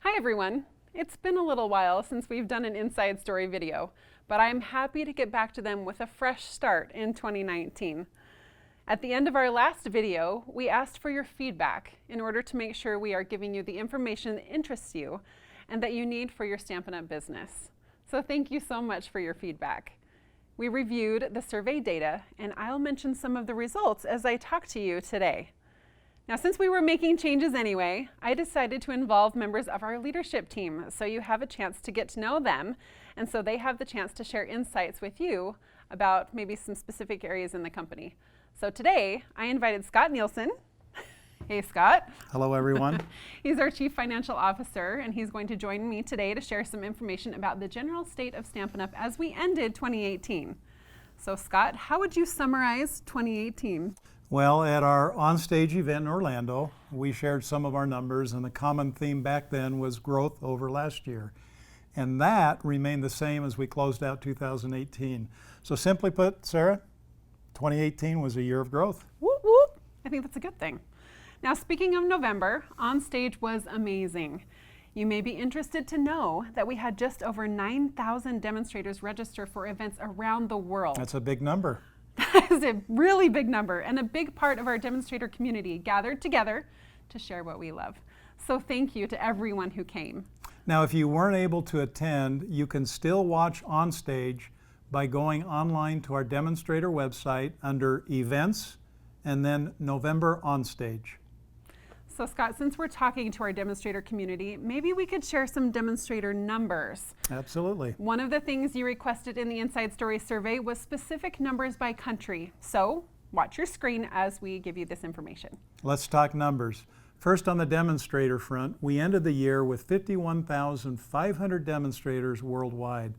Hi everyone! It's been a little while since we've done an Inside Story video, but I'm happy to get back to them with a fresh start in 2019. At the end of our last video, we asked for your feedback in order to make sure we are giving you the information that interests you and that you need for your Stampin' Up! Business. So thank you so much for your feedback. We reviewed the survey data, and I'll mention some of the results as I talk to you today. Now, since we were making changes anyway, I decided to involve members of our leadership team so you have a chance to get to know them, and so they have the chance to share insights with you about maybe some specific areas in the company. So today, I invited Scott Nielsen. Hey, Scott. Hello, everyone. He's our Chief Financial Officer, and he's going to join me today to share some information about the general state of Stampin' Up! As we ended 2018. So, Scott, how would you summarize 2018? Well, at our onstage event in Orlando, we shared some of our numbers, and the common theme back then was growth over last year. And that remained the same as we closed out 2018. So simply put, Sarah, 2018 was a year of growth. Whoop, whoop. I think that's a good thing. Now, speaking of November, onstage was amazing. You may be interested to know that we had just over 9,000 demonstrators register for events around the world. That's a big number. That is a really big number, and a big part of our demonstrator community gathered together to share what we love. So thank you to everyone who came. Now, if you weren't able to attend, you can still watch Onstage by going online to our demonstrator website under Events and then November Onstage. So Scott, since we're talking to our demonstrator community, maybe we could share some demonstrator numbers. Absolutely. One of the things you requested in the Inside Story survey was specific numbers by country. So watch your screen as we give you this information. Let's talk numbers. First, on the demonstrator front, we ended the year with 51,500 demonstrators worldwide.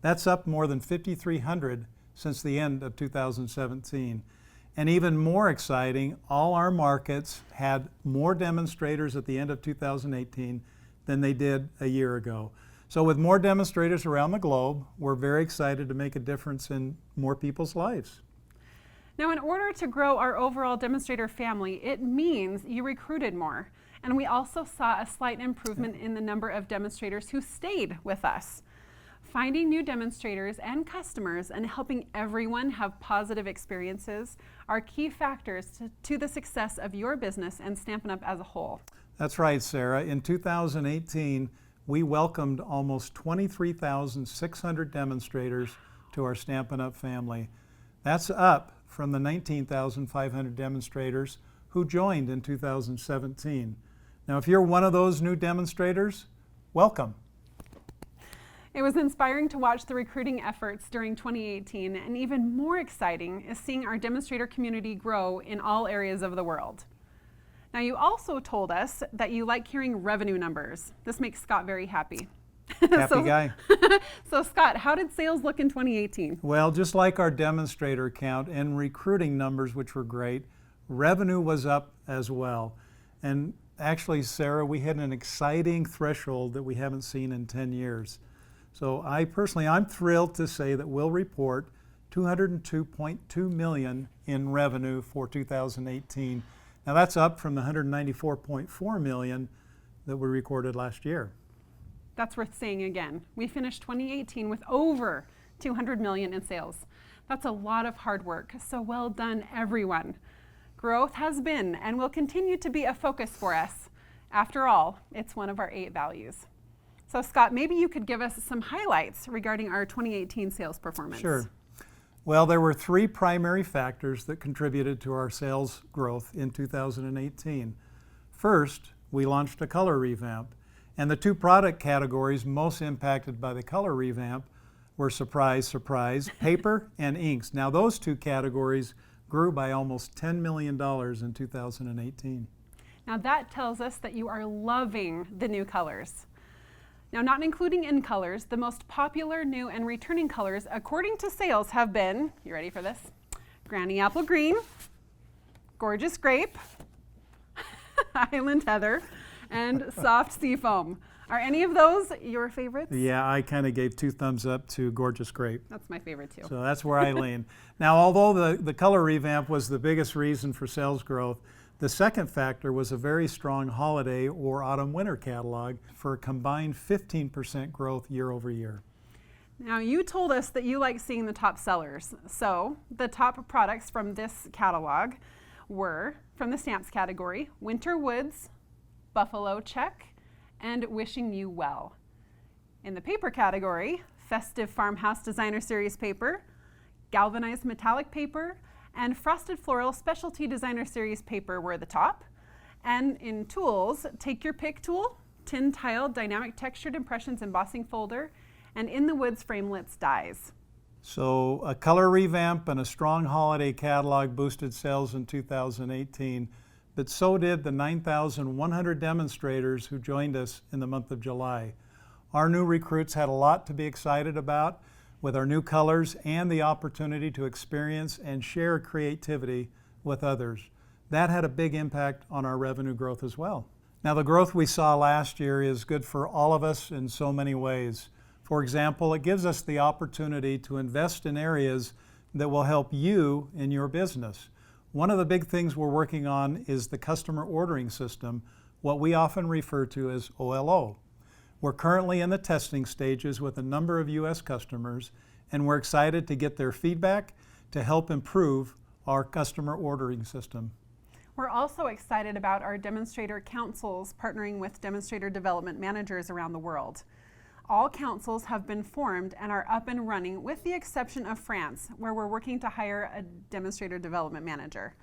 That's up more than 5,300 since the end of 2017. And even more exciting, all our markets had more demonstrators at the end of 2018 than they did a year ago. So with more demonstrators around the globe, we're very excited to make a difference in more people's lives. Now, in order to grow our overall demonstrator family, it means you recruited more. And we also saw a slight improvement in the number of demonstrators who stayed with us. Finding new demonstrators and customers and helping everyone have positive experiences are key factors to the success of your business and Stampin' Up! As a whole. That's right, Sarah. In 2018, we welcomed almost 23,600 demonstrators to our Stampin' Up! Family. That's up from the 19,500 demonstrators who joined in 2017. Now, if you're one of those new demonstrators, welcome. It was inspiring to watch the recruiting efforts during 2018, and even more exciting is seeing our demonstrator community grow in all areas of the world. Now, you also told us that you like hearing revenue numbers. This makes Scott very happy. Happy guy. So Scott, how did sales look in 2018? Well, just like our demonstrator count and recruiting numbers, which were great, revenue was up as well. And actually, Sarah, we hit an exciting threshold that we haven't seen in 10 years. So I'm thrilled to say that we'll report $202.2 million in revenue for 2018. Now that's up from the $194.4 million that we recorded last year. That's worth saying again. We finished 2018 with over $200 million in sales. That's a lot of hard work, so well done, everyone. Growth has been and will continue to be a focus for us. After all, it's one of our 8 values. So Scott, maybe you could give us some highlights regarding our 2018 sales performance. Sure. Well, there were 3 primary factors that contributed to our sales growth in 2018. First, we launched a color revamp, and the 2 product categories most impacted by the color revamp were, surprise, surprise, paper and inks. Now those 2 categories grew by almost $10 million in 2018. Now that tells us that you are loving the new colors. Now, not including in colors, the most popular new and returning colors, according to sales, have been, you ready for this? Granny Apple Green, Gorgeous Grape, Highland Heather, and Soft Seafoam. Are any of those your favorites? Yeah, I kind of gave 2 thumbs up to Gorgeous Grape. That's my favorite too. So that's where I lean. Now, although the color revamp was the biggest reason for sales growth, The second factor was a very strong holiday or autumn-winter catalog for a combined 15% growth year over year. Now, you told us that you like seeing the top sellers. So the top products from this catalog were, from the stamps category, Winter Woods, Buffalo Check, and Wishing You Well. In the paper category, Festive Farmhouse Designer Series paper, Galvanized Metallic paper, and Frosted Floral Specialty Designer Series paper were the top. And in tools, Take Your Pick tool, Tin Tile Dynamic Textured Impressions Embossing folder, and In the Woods Framelits dies. So a color revamp and a strong holiday catalog boosted sales in 2018, but so did the 9,100 demonstrators who joined us in the month of July. Our new recruits had a lot to be excited about with our new colors and the opportunity to experience and share creativity with others. That had a big impact on our revenue growth as well. Now, the growth we saw last year is good for all of us in so many ways. For example, it gives us the opportunity to invest in areas that will help you in your business. One of the big things we're working on is the customer ordering system, what we often refer to as OLO. We're currently in the testing stages with a number of U.S. customers, and we're excited to get their feedback to help improve our customer ordering system. We're also excited about our demonstrator councils partnering with demonstrator development managers around the world. All councils have been formed and are up and running with the exception of France, where we're working to hire a demonstrator development manager.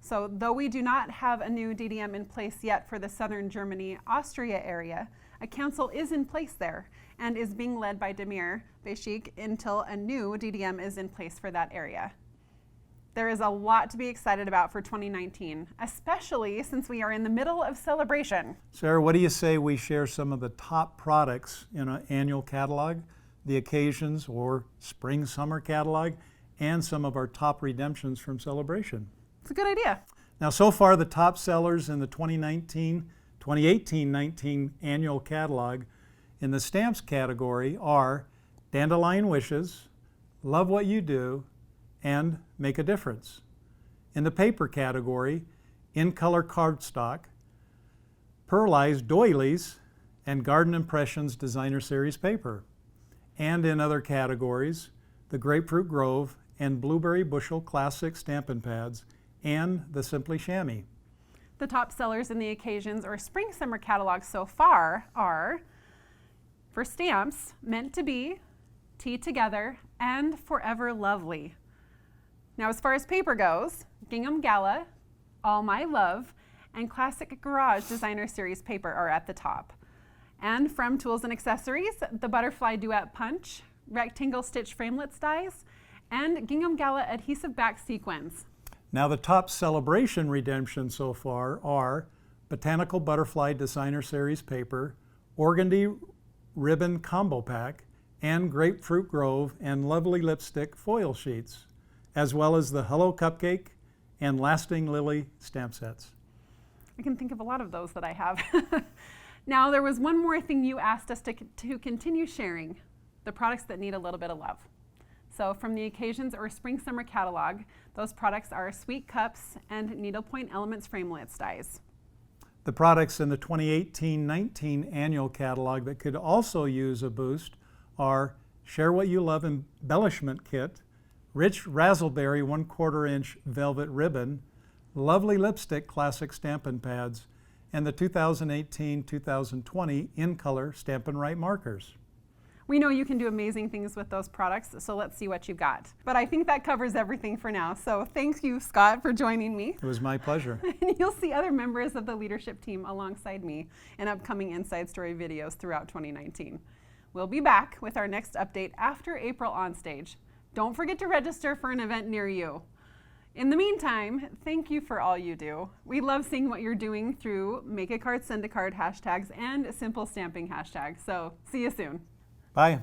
So though we do not have a new DDM in place yet for the southern Germany, Austria area, a council is in place there and is being led by Demir Beşik until a new DDM is in place for that area. There is a lot to be excited about for 2019, especially since we are in the middle of celebration. Sarah, what do you say we share some of the top products in an annual catalog, the occasions or spring-summer catalog, and some of our top redemptions from Celebration? It's a good idea. Now, so far, the top sellers in the 2018-19 annual catalog in the stamps category are Dandelion Wishes, Love What You Do, and Make a Difference. In the paper category, In Color Cardstock, Pearlized Doilies, and Garden Impressions Designer Series paper. And in other categories, the Grapefruit Grove and Blueberry Bushel Classic Stampin' Pads and the Simply Chamois. The top sellers in the occasions or spring-summer catalog so far are, for stamps, Meant to Be, Tea Together, and Forever Lovely. Now, as far as paper goes, Gingham Gala, All My Love, and Classic Garage Designer Series paper are at the top. And from Tools and Accessories, the Butterfly Duet Punch, Rectangle Stitch Framelits dies, and Gingham Gala Adhesive Back Sequins. Now, the top Celebration redemptions so far are Botanical Butterfly Designer Series paper, Organdy Ribbon Combo Pack, and Grapefruit Grove and Lovely Lipstick foil sheets, as well as the Hello Cupcake and Lasting Lily stamp sets. I can think of a lot of those that I have. Now, there was one more thing you asked us to continue sharing, the products that need a little bit of love. So from the occasions or spring-summer catalog, those products are Sweet Cups and Needlepoint Elements Framelits dies. The products in the 2018-19 annual catalog that could also use a boost are Share What You Love Embellishment Kit, Rich Razzleberry 1/4 inch Velvet Ribbon, Lovely Lipstick Classic Stampin' Pads, and the 2018-2020 In Color Stampin' Right markers. We know you can do amazing things with those products, so let's see what you've got. But I think that covers everything for now. So thank you, Scott, for joining me. It was my pleasure. And you'll see other members of the leadership team alongside me in upcoming Inside Story videos throughout 2019. We'll be back with our next update after April Onstage. Don't forget to register for an event near you. In the meantime, thank you for all you do. We love seeing what you're doing through Make a Card, Send a Card hashtags and Simple Stamping hashtags. So see you soon. Bye.